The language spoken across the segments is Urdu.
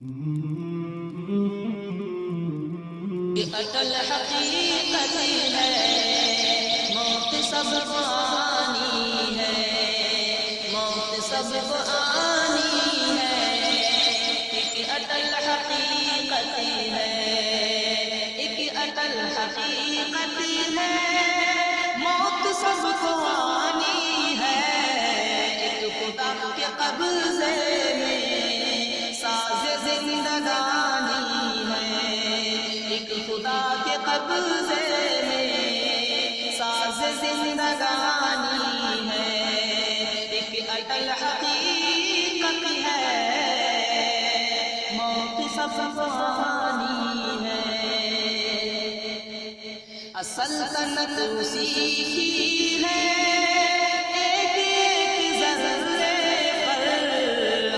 یہ اٹل حقیقت ہے، موت سب کو آنی ہے، موت سب کو آنی ہے۔ ایک اٹل حقیقت ہے، ایک اٹل حقیقت ہے، موت سب کو آنی ہے۔ ایک خدا کے قبضے میں ساز زندگانی ہے، ایک خدا کے قبضے میں ساز زندگانی ہے۔ ایک اٹل حقیقت ہے، موت سب کو آنی ہے۔ سلطنت اسی کی ہے، ایک ایک ذرے پر،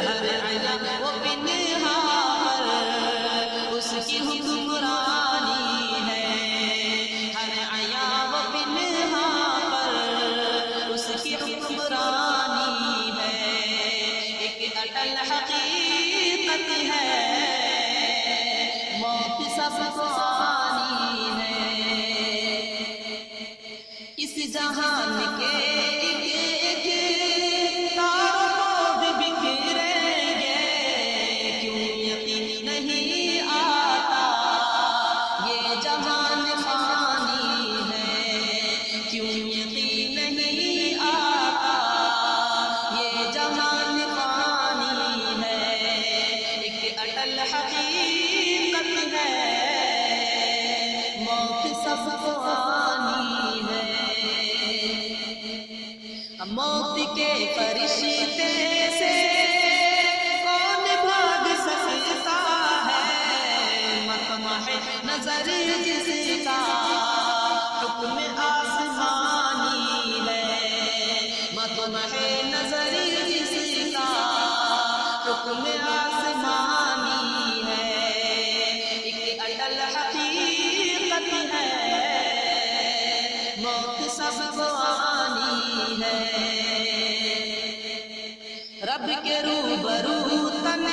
ہر عیاں و پنہاں پر اس کی حکمرانی ہے، ہر عیاں و پنہاں پر اس کی حکمرانی ہے۔ ایک اٹل حقیقت ہے، موت سب کو آنی ہے۔ اس جہان کے ایک ایک تاروں کو بھی بکھریں گے، کیوں یقین نہیں آتا یہ جہان فانی ہے، کیوں یقین نہیں آتا یہ جہان فانی ہے۔ ایک اٹل حقیقت ہے، موت سب کو آنی ہے۔ موت کے فرشتے سے کون بھاگ سکتا ہے، مطمع نظر جس کا حکم آسمانی ہے، مطمع نظر جس کا حکم آسمانی ہے۔ ایک اٹل حقیقت ہے، موت سب کو آنی ہے۔ رب کے روبرو تن